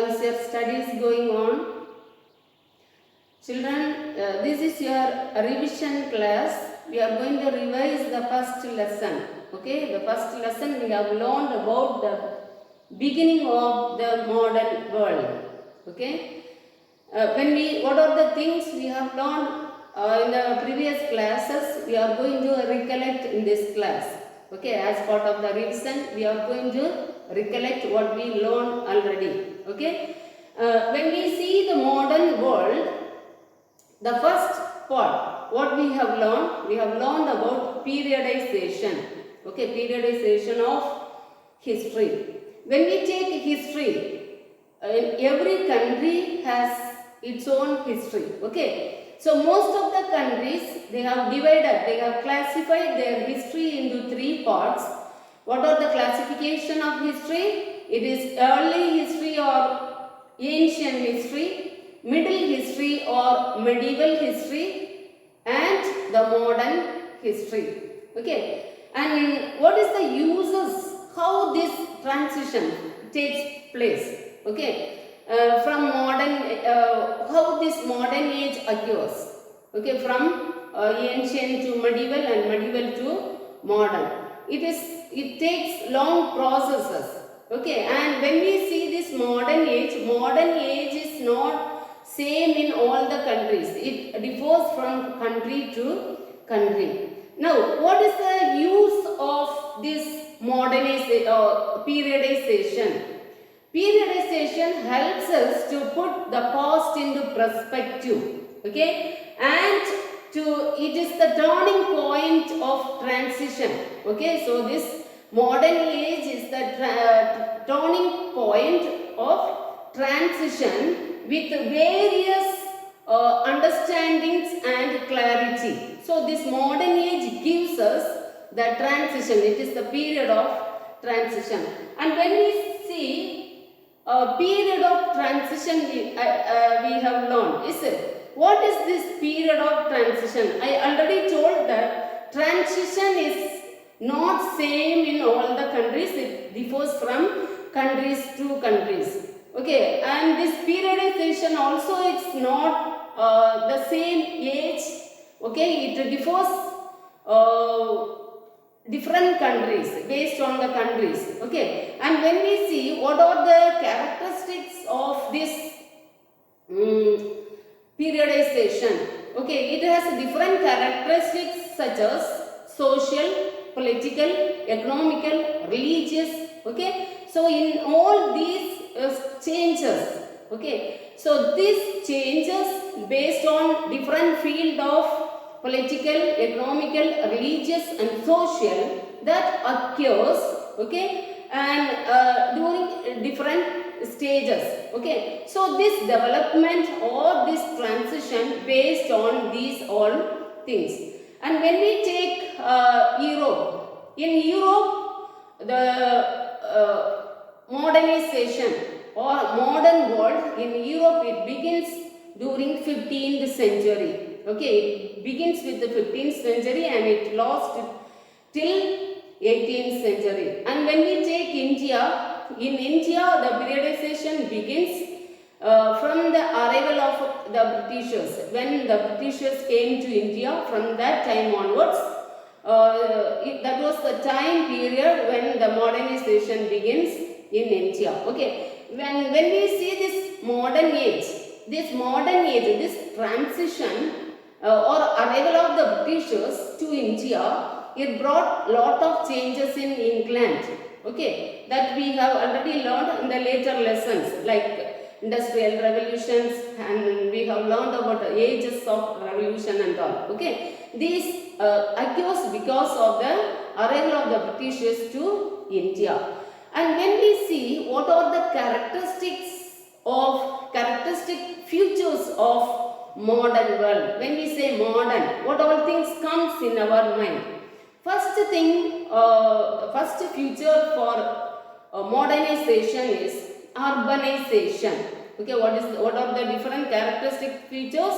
How is your studies going on? Children, this is your revision class. We are going to revise the first lesson. Okay, the first lesson we have learned about the beginning of the modern world. Okay, what are the things we have learned in the previous classes, we are going to recollect in this class. Okay, as part of the revision, we are going to recollect what we learned already. Okay, when we see the modern world, the first part, what we have learned about periodization. Okay, periodization of history. When we take history, every country has its own history. Okay, so most of the countries, they have classified their history into three parts. What are the classification of history? It is early history or ancient history, middle history or medieval history, and the modern history. Okay, and what is the uses, how this transition takes place? Okay, from modern, how this modern age occurs. Okay, from ancient to medieval and medieval to modern. It takes long processes. Okay, and when we see this modern age is not same in all the countries. It differs from country to country. Now, what is the use of this periodization? Periodization helps us to put the past into perspective. Okay, and it is the turning point of transition. Okay, so this modern age is the turning point of transition with various understandings and clarity. So this modern age gives us the transition. It is the period of transition. And when we see a period of transition, we have learned, is it? What is this period of transition? I already told that transition is not same in all the countries. It differs from countries to countries. Okay, and this periodization also, it's not the same age. Okay, it differs different countries, based on the countries. Okay, and when we see what are the characteristics of this periodization, okay, it has different characteristics such as social, political, economical, religious. Okay, so in all these changes, okay, so these changes based on different field of political, economical, religious and social that occurs, okay, and during different stages. Okay, so this development or this transition based on these all things. And when we take Europe, in Europe, the modernization or modern world in Europe, it begins during 15th century. Okay, it begins with the 15th century and it lasts till 18th century. And when we take India, in India the periodization begins from the arrival of the Britishers. When the Britishers came to India, from that time onwards, that was the time period when the modernization begins in India. Okay, when we see this modern age, this transition or arrival of the Britishers to India, it brought lot of changes in England. Okay, that we have already learned in the later lessons, like industrial revolutions, and we have learned about the ages of revolution and all. Okay, these occurs because of the arrival of the Britishers to India. And when we see what are the characteristic features of modern world, when we say modern, what all things comes in our mind? First thing, first feature for modernization is urbanization. Okay, what are the different characteristic features?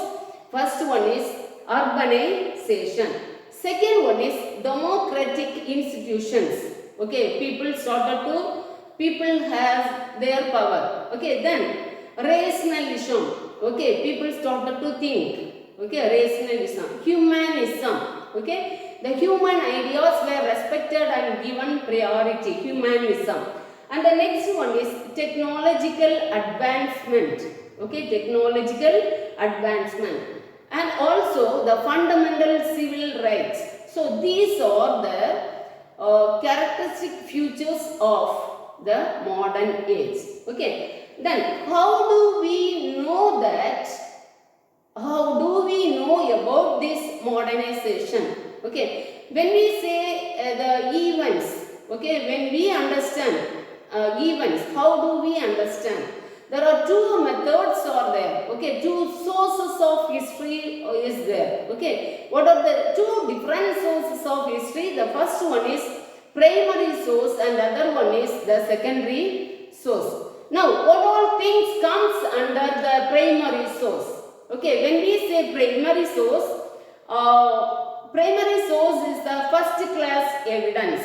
First one is urbanization. Second one is democratic institutions. Okay, people started to people have their power. Okay, then rationalism. Okay, people started to think. Okay, rationalism, humanism. Okay, the human ideas were respected and given priority. Humanism. And the next one is technological advancement. Okay, technological advancement. And also the fundamental civil rights. So these are the characteristic features of the modern age. Okay. Then how do we know that? How do we know about this modernization? Okay. When we say the events, okay, when we understand events, how do we understand? There are two methods are there. Okay, two sources of history is there. Okay, what are the two different sources of history? The first one is primary source and the other one is the secondary source. Now, what all things comes under the primary source? Okay, when we say primary source is the first class evidence.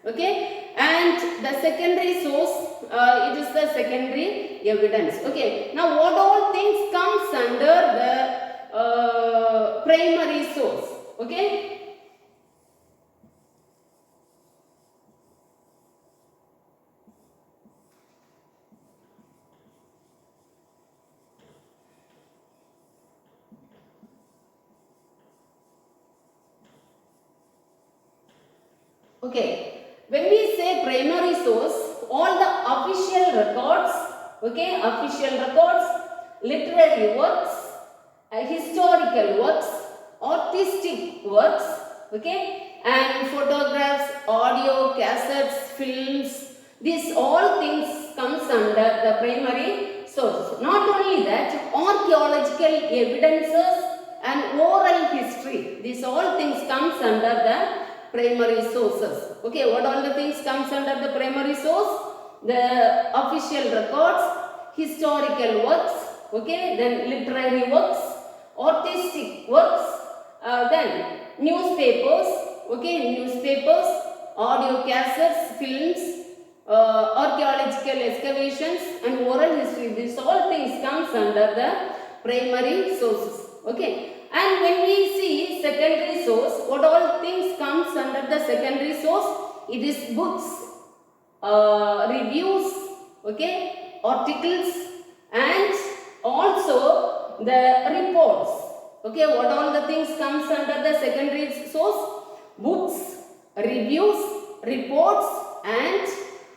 Okay, and the secondary source it is the secondary evidence. Okay, now what all things comes under the primary source? Okay. Okay, when we say primary source, all the official records, okay, official records, literary works, historical works, artistic works, okay, and photographs, audio, cassettes, films, these all things comes under the primary source. Not only that, archaeological evidences and oral history, these all things comes under the primary sources. Okay, what all the things comes under the primary source? The official records, historical works, okay, then literary works, artistic works, then newspapers, okay, newspapers, audio cassettes, films, archaeological excavations and oral history. These all things comes under the primary sources. Okay. And when we see secondary source, what all things comes under the secondary source? It is books, reviews, okay, articles, and also the reports. Okay, what all the things comes under the secondary source? Books, reviews, reports, and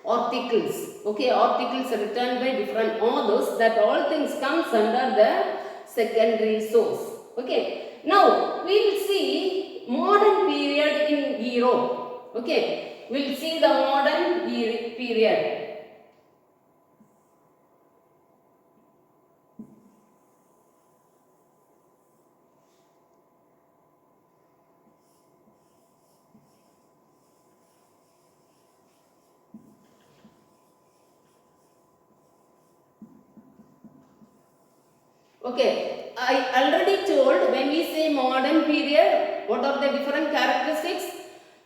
articles. Okay, articles written by different authors. That all things comes under the secondary source. Okay, now we will see modern period in Europe. Okay, we will see the modern period. Okay, I already told when we say modern period, what are the different characteristics?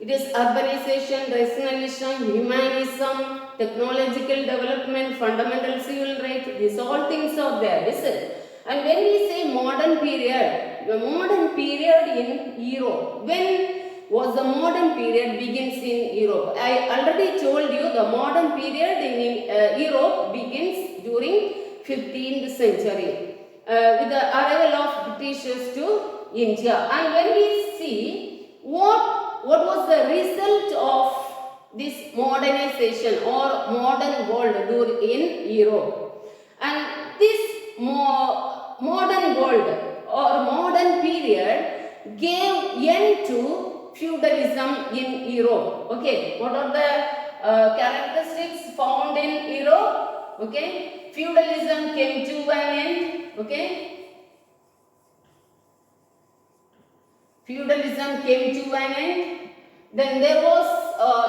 It is urbanization, rationalism, humanism, technological development, fundamental civil rights, these all things are there, is it? And when we say modern period, the modern period in Europe, when was the modern period begins in Europe? I already told you the modern period in Europe begins during 15th century. With the arrival of Britishers to India. And when we see what was the result of this modernization or modern world in Europe, and this modern world or modern period gave end to feudalism in Europe. Okay, what are the characteristics found in Europe? Okay, feudalism came to an end. Okay, feudalism came to an end. Then there was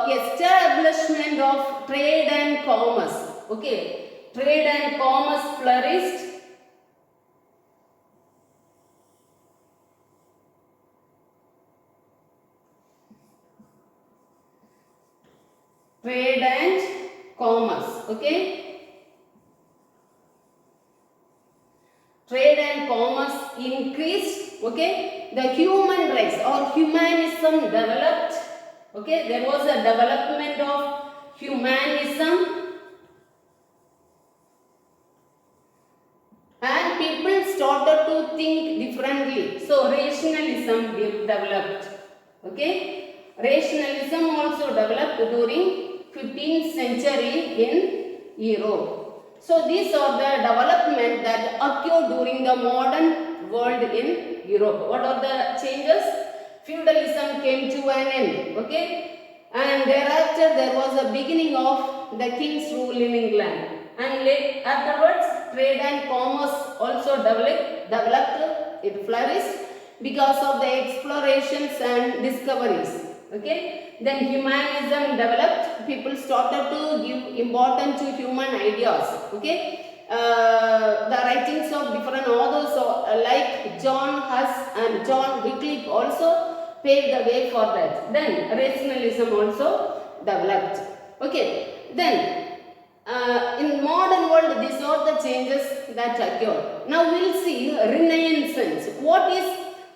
establishment of trade and commerce. Okay, trade and commerce flourished. Trade and commerce. Okay. Trade and commerce increased. Okay. The human rights or humanism developed. Okay. There was a development of humanism. And people started to think differently. So rationalism developed. Okay. Rationalism also developed during 15th century in Europe. So these are the development that occurred during the modern world in Europe. What are the changes? Feudalism came to an end. Okay. And thereafter there was a beginning of the king's rule in England. And afterwards trade and commerce also developed, it flourished because of the explorations and discoveries. Okay. Then humanism developed, people started to give importance to human ideas. Okay. The writings of different authors like John Huss and John Wycliffe also paved the way for that. Then rationalism also developed. Okay. Then in modern world, these are the changes that occurred. Now we will see Renaissance. What is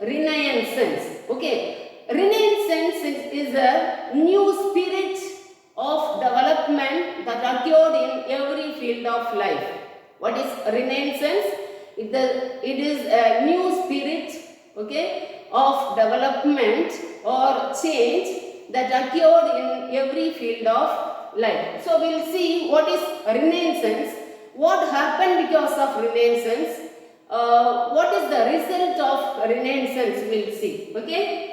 Renaissance? Okay. Renaissance is a new spirit of development that occurred in every field of life. What is Renaissance? It is a new spirit, okay, of development or change that occurred in every field of life. So we will see what is Renaissance, what happened because of Renaissance, what is the result of Renaissance, we will see. Okay.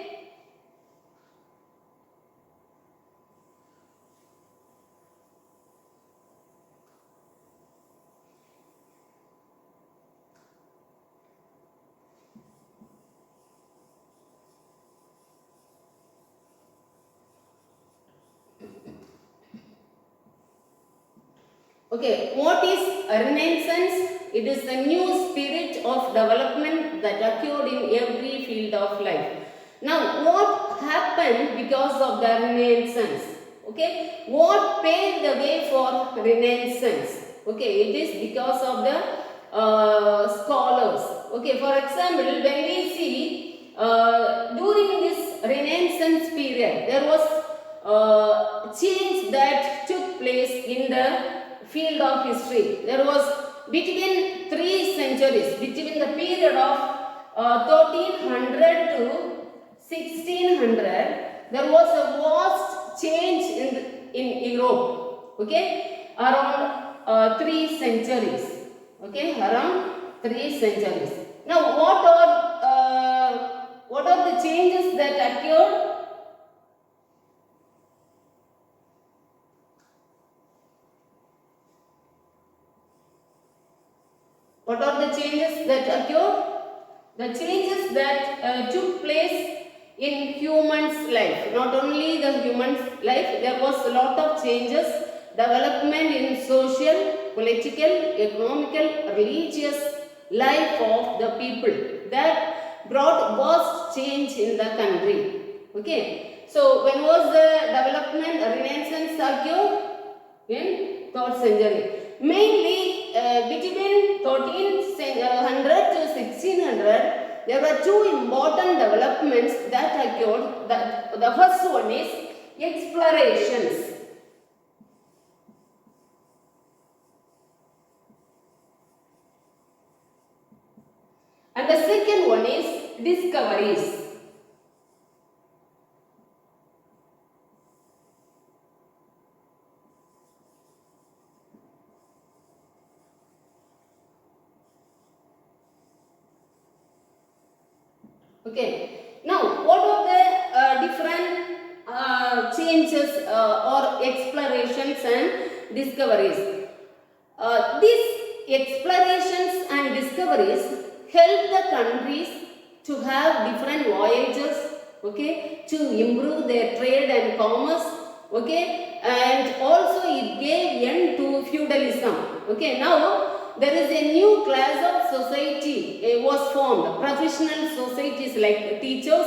Okay, what is Renaissance? It is the new spirit of development that occurred in every field of life. Now, what happened because of the Renaissance? Okay, what paved the way for Renaissance? Okay, it is because of the scholars. Okay, for example, when we see during this Renaissance period, there was change that took place in the field of history. There was between 3 centuries, between the period of 1300 to 1600, there was a vast change in Europe. Okay, around 3 centuries. Okay, around 3 centuries. Now, what are the changes that occurred? What are the changes that occurred? The changes that took place in humans' life. Not only the human's life, there was a lot of changes, development in social, political, economical, religious life of the people that brought vast change in the country. Okay. So, when was the development, Renaissance occurred? In 3rd century. Mainly between 1300 to 1600, there were 2 important developments that occurred. The first one is explorations. And the second one is discoveries. Okay. Now, what are the different changes or explorations and discoveries? These explorations and discoveries help the countries to have different voyages, okay, to improve their trade and commerce, okay, and also it gave end to feudalism. Okay, now there is a new class of society was formed, professional societies like teachers,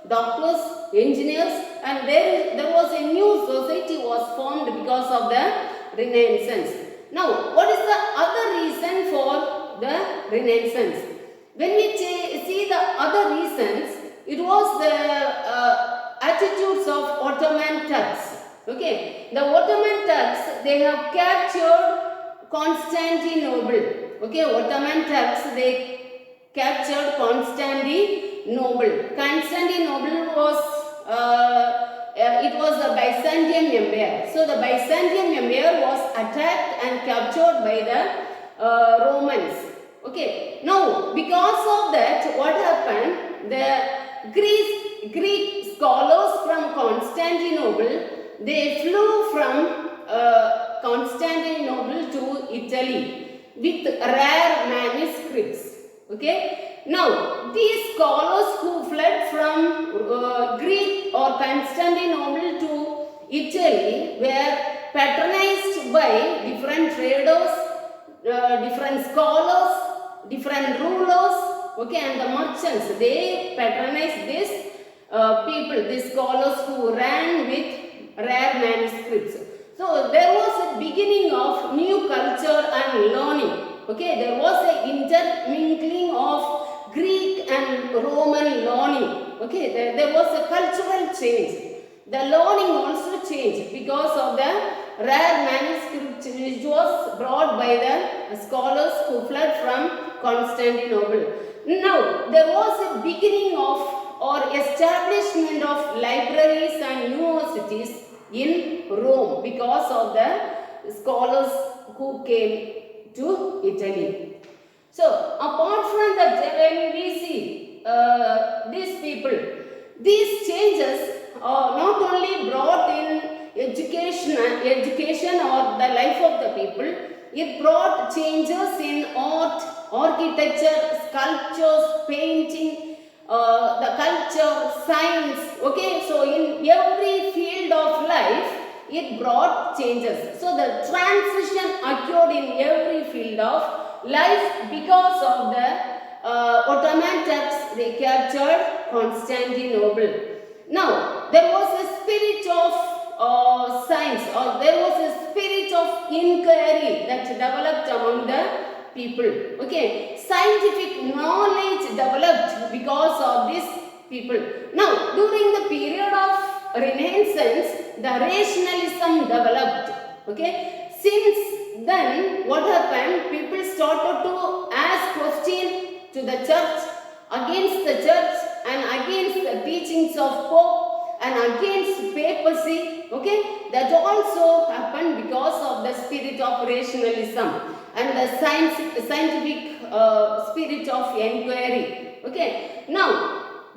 doctors, engineers, and there was a new society was formed because of the Renaissance. Now, what is the other reason for the Renaissance? When we see the other reasons, it was the attitudes of Ottoman Turks. Okay, the Ottoman Turks, they have captured Constantinople. Okay, Ottoman Turks, they captured Constantinople. Constantinople was it was the Byzantine Empire. So the Byzantine Empire was attacked and captured by the Romans. Okay. Now, because of that, what happened? The Greek scholars from Constantinople, they flew from Constantinople to Italy with rare manuscripts. Okay. Now, these scholars who fled from Greece or Constantinople to Italy were patronized by different traders, different scholars, different rulers, okay, and the merchants. They patronized these people, these scholars who ran with rare manuscripts. So, there was a beginning of new culture and learning. Okay, there was an intermingling of Greek and Roman learning. Okay, there was a cultural change. The learning also changed because of the rare manuscript which was brought by the scholars who fled from Constantinople. Now, there was a beginning of or establishment of libraries and universities in Rome because of the scholars who came to Italy. So, apart from that, when we see these people, these changes are not only brought in education or the life of the people, it brought changes in art, architecture, sculptures, painting, the culture, science. Okay, so in every field of life, it brought changes. So the transition occurred in every field of life because of the Ottoman Turks. They captured Constantinople. Now, there was a spirit of science, or there was a spirit of inquiry that developed among the people. Okay, scientific knowledge developed because of these people. Now, during the period of Renaissance, the rationalism developed. Okay, since then, what happened? People started to ask questions to the church, against the church, and against the teachings of Pope, and against papacy. Okay, that also happened because of the spirit of rationalism and the scientific spirit of inquiry. Okay, now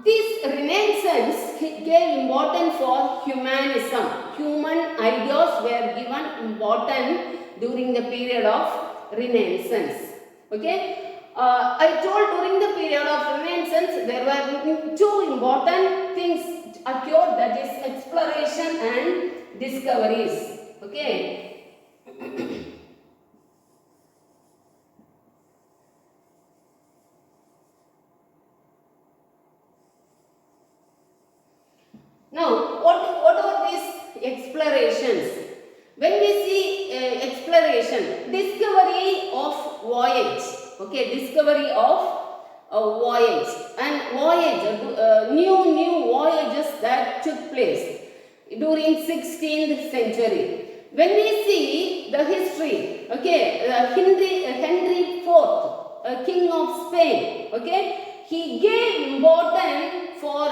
this Renaissance gave importance for humanism. Human ideas were given importance during the period of Renaissance. Okay, I told during the period of Renaissance there were two important things occurred, that is exploration and discoveries. Okay. Now, what are these explorations? When we see exploration, discovery of voyage, okay, discovery of voyage and voyage, new voyages that took place during 16th century. When we see the history, okay, Henry IV, King of Spain, okay, he gave importance for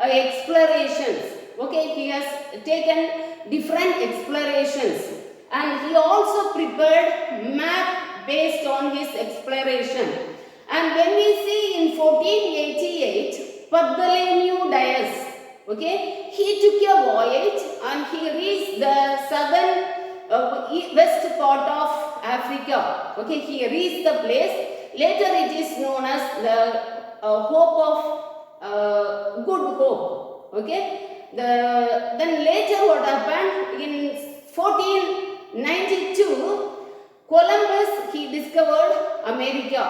explorations. Okay, he has taken different explorations, and he also prepared map based on his exploration. And when we see in 1488, Bartholomew Dias, okay, he took a voyage and he reached the southern west part of Africa. Okay, he reached the place. Later it is known as the Hope of Good Hope. Okay. Then later what happened in 1492, Columbus, he discovered America.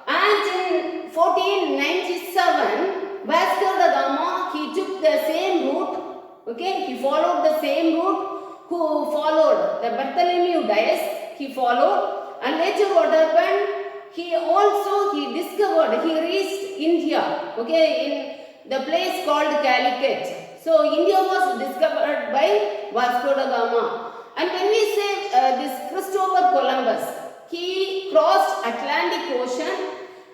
And in 1497, Vasco da Gama, he took the same route. Okay, he followed the same route who followed the Bartholomew Dias. he followed, and later what happened? He discovered, he reached India, okay, in the place called Calicut. So India was discovered by Vasco da Gama. And when we say this Christopher Columbus, he crossed Atlantic Ocean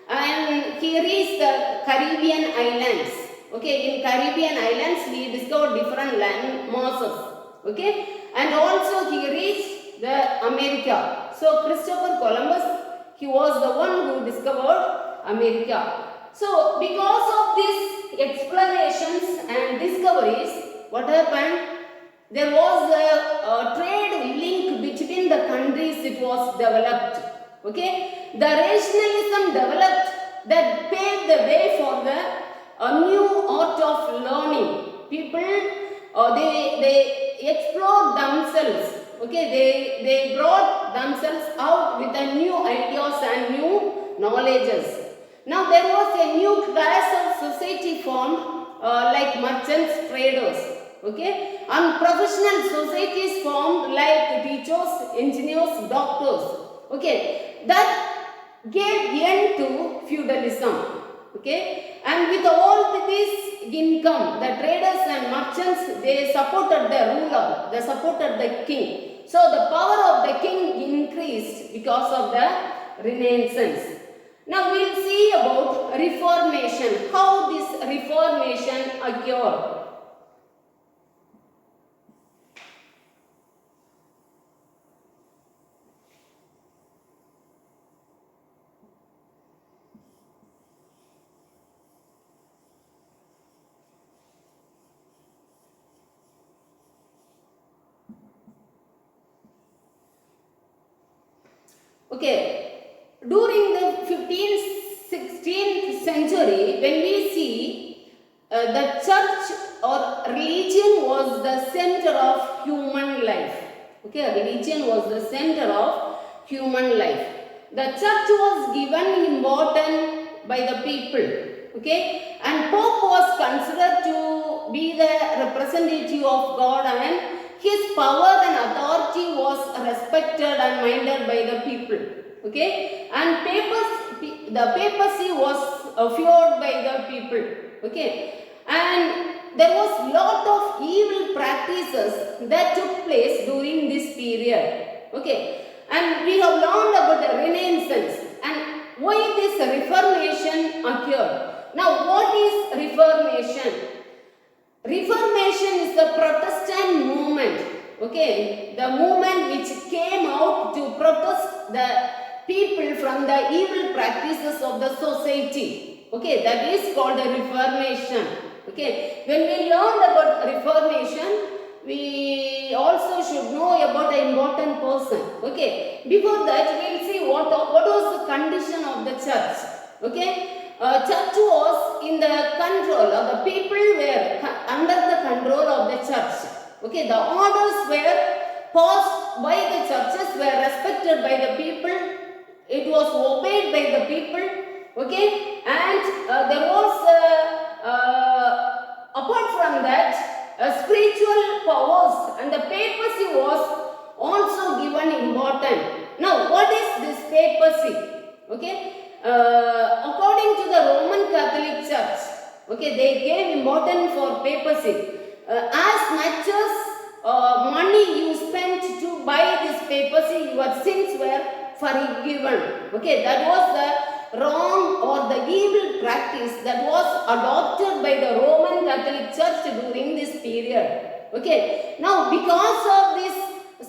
and he reached the Caribbean islands. Okay, in Caribbean islands he discovered different land masses. Okay, and also he reached the America. So Christopher Columbus, he was the one who discovered America. So because of these explorations and discoveries, what happened? There was a trade link between the countries. It was developed. Okay, the rationalism developed that paved the way for the new art of learning. People, they explored themselves. Okay, they brought themselves out with the new ideas and new knowledges. Now there was a new class of society formed, like merchants, traders. Okay, and professional societies formed like teachers, engineers, doctors. Okay, that gave end to feudalism. Okay, and with all this income, the traders and merchants, they supported the ruler, they supported the king. So the power of the king increased because of the Renaissance. Now we will see about Reformation, how this Reformation occurred. Okay, during the 15th, 16th century, when we see the church or religion was the center of human life. Okay, religion was the center of human life. The church was given importance by the people. Okay, and Pope was considered to be the representative of God, and his power and authority was respected and minded by the people. Okay, and the papacy was feared by the people. Okay, and there was lot of evil practices that took place during this period. Okay, and we have learned about the Renaissance and why this Reformation occurred. Now, what is Reformation? Reformation is the Protestant movement. Okay, the movement which came out to protest the people from the evil practices of the society. Okay, that is called the Reformation. Okay, when we learn about Reformation, we also should know about an important person. Okay, before that we will see what was the condition of the church. Okay, church was in the control of the people, were under the control of the church. Okay, the orders were passed by the churches, were respected by the people. It was obeyed by the people. Okay, and there was apart from that, spiritual powers and the papacy was also given importance. Now, what is this papacy? Okay, according to the Roman Catholic Church, okay, they gave importance for papacy. As much as money you spent to buy this papacy, your sins were forgiven. Okay, that was the wrong or the evil practice that was adopted by the Roman Catholic Church during this period. Okay, now because of this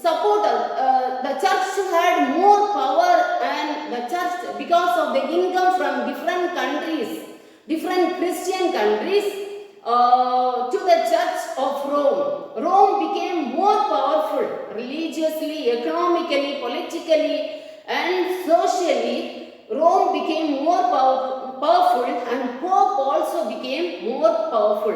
support, the church had more power, and the church, because of the income from different countries, different Christian countries, to the Church of Rome. Rome became more powerful religiously, economically, politically, and socially. Rome became more powerful, and Pope also became more powerful.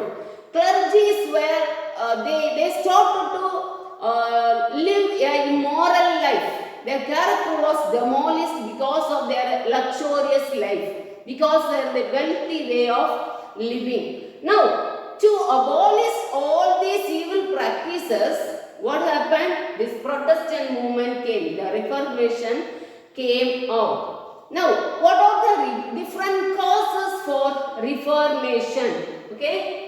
Clergies were, they started to live an immoral life. Their character was demolished because of their luxurious life, because of their wealthy way of living. Now, to abolish all these evil practices, what happened? This Protestant movement came, the Reformation came out. Now, what are the different causes for Reformation? Okay.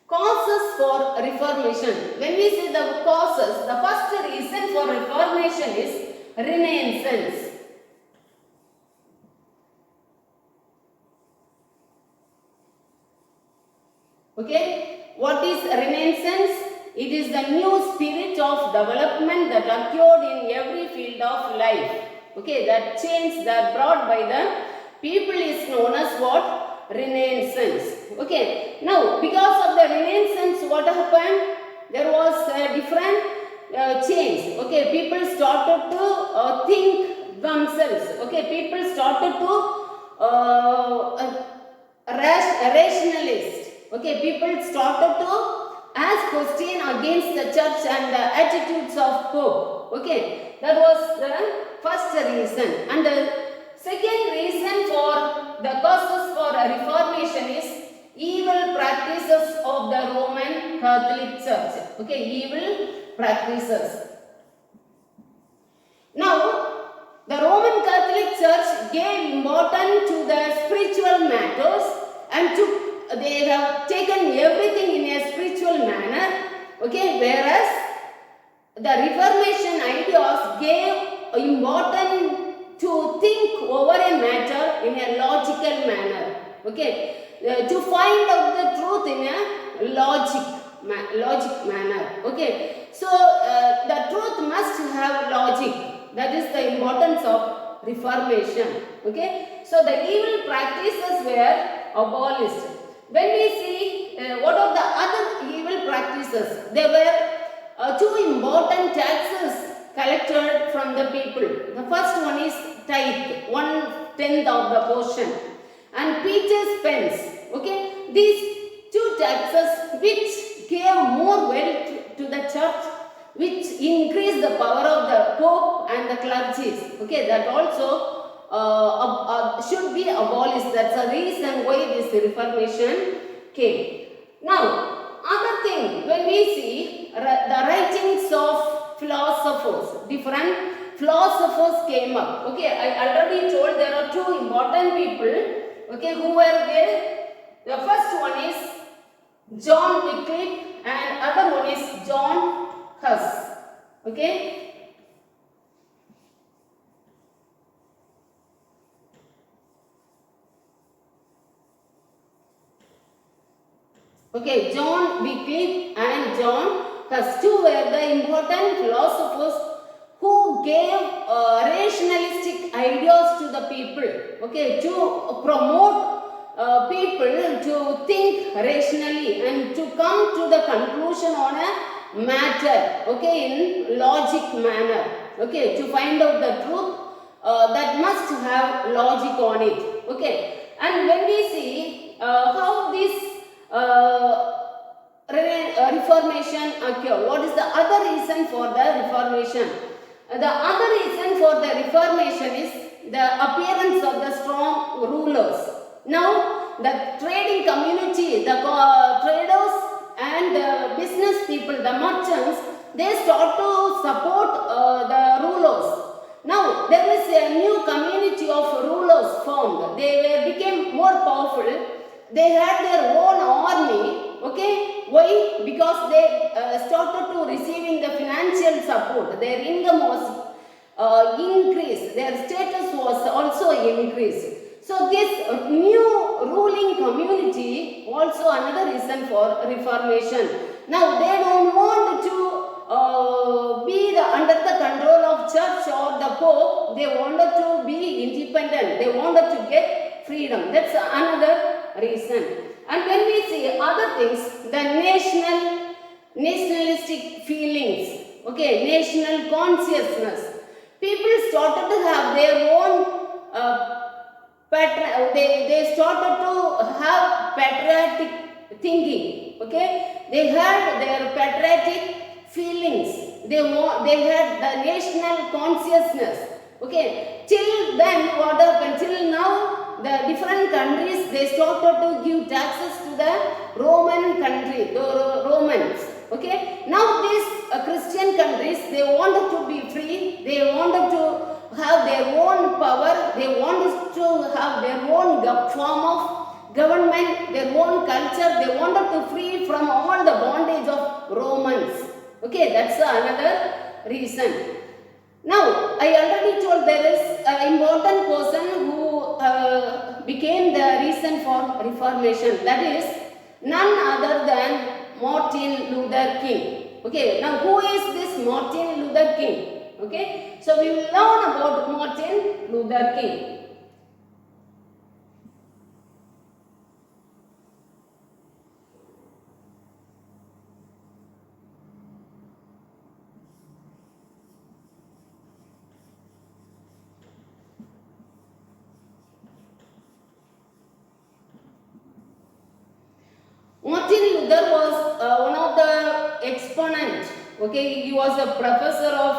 Causes for Reformation. When we say the causes, the first reason for Reformation is Renaissance. Okay, what is Renaissance? It is the new spirit of development that occurred in every field of life. Okay, that change that brought by the people is known as what? Renaissance. Okay, now because of the Renaissance, what happened? There was a different change. Okay, people started to think themselves. Okay, people started to rationalist. Okay, people started to ask question against the church and the attitudes of Pope. Okay, that was the first reason. And the second reason for the causes for a Reformation is evil practices of the Roman Catholic Church. Okay, evil practices. Now, the Roman Catholic Church gave importance to the spiritual matters and they have taken everything in a spiritual manner. Okay, whereas the Reformation ideas gave importance to think over a matter in a logical manner. Okay, to find out the truth in a logic manner. Okay, so the truth must have logic. That is the importance of Reformation. Okay, so the evil practices were abolished. When we see what are the other evil practices, there were two important taxes collected from the people. The first one is tithe, 1/10 of the portion, and Peter's pence. Okay, these two taxes which gave more wealth to the church, which increased the power of the Pope and the clergy. Okay, that also should be abolished. That's the reason why this Reformation came. Now, other thing, when we see the writings of philosophers, different philosophers came up. Okay, I already told there are two important people. Okay, who were there? The first one is John Wycliffe and other one is John Huss. Okay. Okay, John Wycliffe and John Huss, two were the important philosophers who gave rationalistic ideas to the people. Okay, to promote people to think rationally and to come to the conclusion on a matter. Okay, in logic manner. Okay, to find out the truth that must have logic on it. Okay, and when we see how this Reformation occurred. What is the other reason for the Reformation? The other reason for the Reformation is the appearance of the strong rulers. Now, the trading community, the traders and the business people, the merchants, they start to support the rulers. Now, there is a new community of rulers formed. They became more powerful. They had their own army. Okay, why? Because they started to receiving the financial support. Their income was increased. Their status was also increased. So this new ruling community also another reason for Reformation. Now they don't want to be under the control of church or the Pope. They wanted to be independent. They wanted to get freedom. That's another reason. And when we see other things, the nationalistic feelings, okay, national consciousness, people started to have their own they started to have patriotic thinking. Okay, they had their patriotic feelings. They had the national consciousness. Okay, till then what happened? Till now the different countries, they started to give taxes to the Roman country, the Romans. Okay, now these Christian countries, they wanted to be free, they wanted to have their own power, they wanted to have their own form of government, their own culture, they wanted to free from all the bondage of Romans. Okay, that's another reason. Now, I already told there is an important person who became the reason for Reformation. That is none other than Martin Luther King. Okay, now who is this Martin Luther King? Okay, so we will learn about Martin Luther King. Martin Luther was one of the exponents. Okay, he was a professor of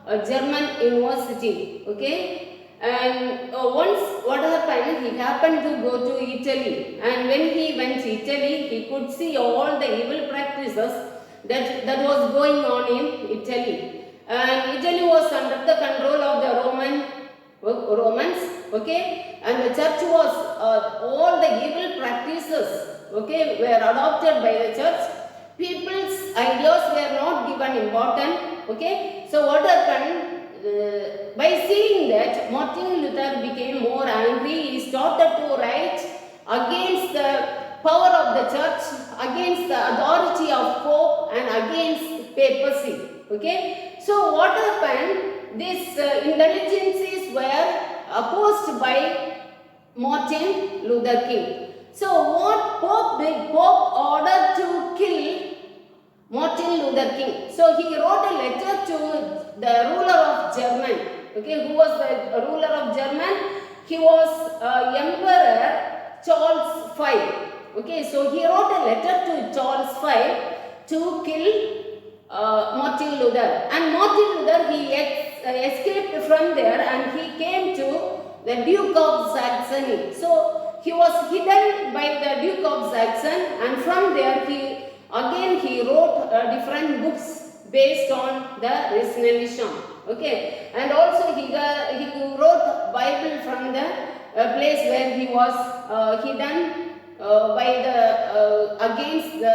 a German university. Okay, and once what happened, he happened to go to Italy, and when he went to Italy, he could see all the evil practices that was going on in Italy. And Italy was under the control of the Romans. Okay, and the church was all the evil practices, okay, were adopted by the church. People's ideas were not given importance. Okay, so what happened? By seeing that, Martin Luther became more angry. He started to write against the power of the church, against the authority of Pope, and against papacy. Okay, so what happened? These intelligences were opposed by Martin Luther King. So what Pope did? Pope ordered to kill Martin Luther King. So he wrote a letter to the ruler of Germany. Okay, who was the ruler of Germany? He was Emperor Charles V. Okay, so he wrote a letter to Charles V to kill Martin Luther. And Martin Luther, he escaped from there and he came to the Duke of Saxony. So he was hidden by the Duke of Saxony, and from there he wrote different books based on the rationalism. Okay, and also he wrote Bible from the place where he was hidden by the against the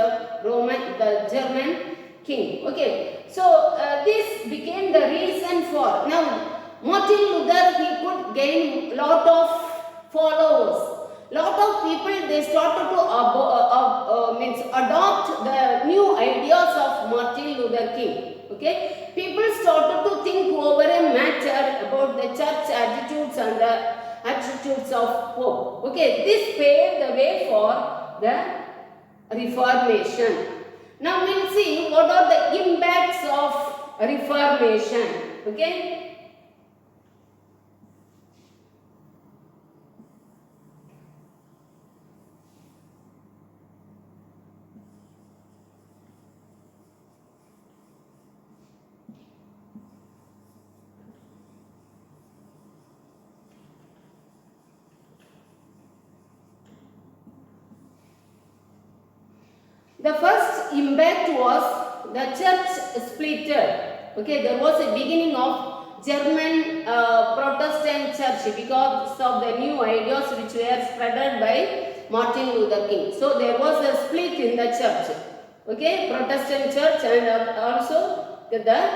German king. Okay, so this became the reason for now. Martin Luther, he could gain lot of followers. Lot of people, they started to adopt the new ideas of Martin Luther King. Okay, people started to think over a matter about the church attitudes and the attitudes of Pope. Okay, this paved the way for the Reformation. Now we'll see what are the impacts of Reformation. Okay. The first impact was the church splitted. Okay, there was a beginning of German Protestant church because of the new ideas which were spreaded by Martin Luther King. So there was a split in the church. Okay, Protestant church and also the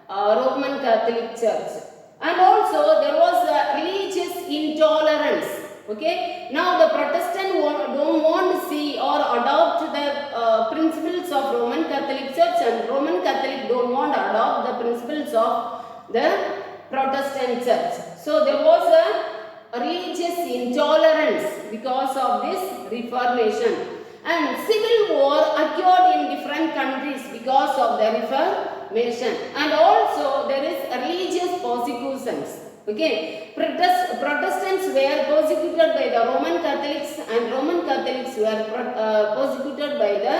Roman Catholic church. And also there was a religious intolerance. Okay, now the Protestant don't want to see or adopt the principles of Roman Catholic Church, and Roman Catholic don't want to adopt the principles of the Protestant Church. So there was a religious intolerance because of this Reformation, and civil war occurred in different countries because of the Reformation, and also there is religious persecutions. Okay, Protestants were persecuted by the Roman Catholics, and Roman Catholics were persecuted by the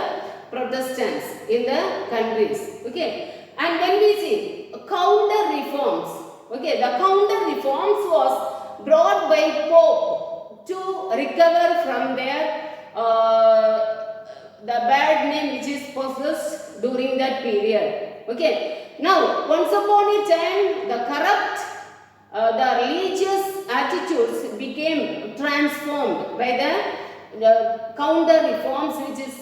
Protestants in the countries. Okay, and when we see counter reforms, okay, the counter reforms was brought by to recover from their the bad name which is possessed during that period. Okay. Now, once upon a time, the corrupt, the religious attitudes became transformed by the counter reforms which is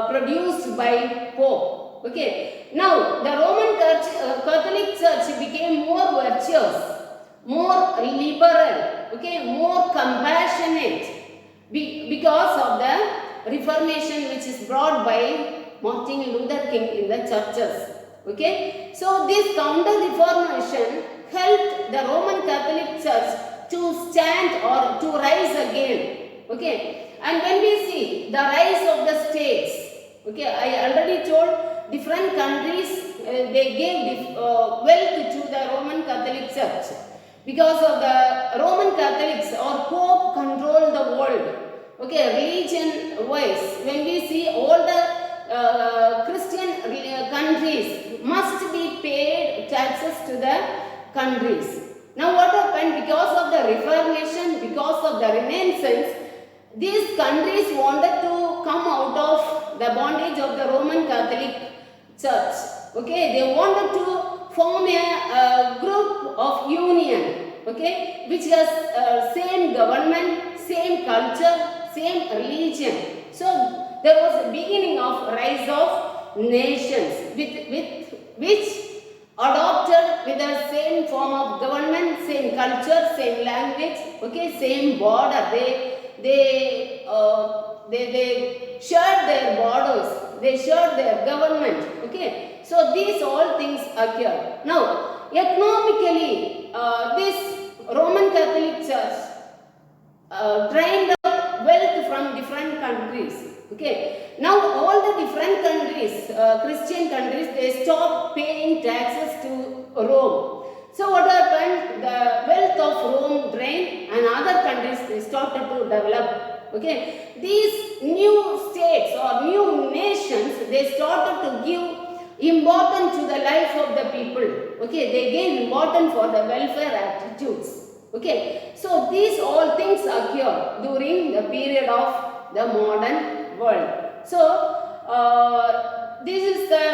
produced by Pope. Okay. Now, the Roman Catholic Church became more virtuous, more liberal, okay, more compassionate because of the Reformation which is brought by Martin Luther King in the churches. Okay, so this counter reformation helped the Roman Catholic Church to stand or to rise again. Okay, and when we see the rise of the states, okay, I already told different countries they gave wealth to the Roman Catholic Church because of the Roman Catholics or Pope control the world. Okay, religion wise, when we see all the Christian countries must be paid taxes to the countries. Now what happened? Because of the Reformation, because of the Renaissance, these countries wanted to come out of the bondage of the Roman Catholic Church. Okay, they wanted to form a group of union, okay, which has same government, same culture, same religion. So there was a beginning of rise of nations with which adopted with the same form of government, same culture, same language, okay, same border. They shared their borders, they shared their government. Okay, so these all things occur. Now, economically, this Roman Catholic Church drained out wealth from different countries. Okay, now all the different countries, Christian countries, they stopped paying taxes to Rome. So what happened? The wealth of Rome drained and other countries they started to develop. Okay, these new states or new nations, they started to give importance to the life of the people. Okay, they gave importance for the welfare attitudes. Okay, so these all things occur during the period of the modern world. So, this is the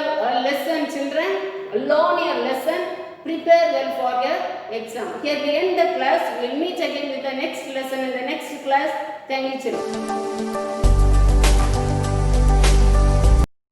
lesson, children. Learn your lesson. Prepare well for your exam. Here we end the class. We will meet again with the next lesson in the next class. Thank you, children.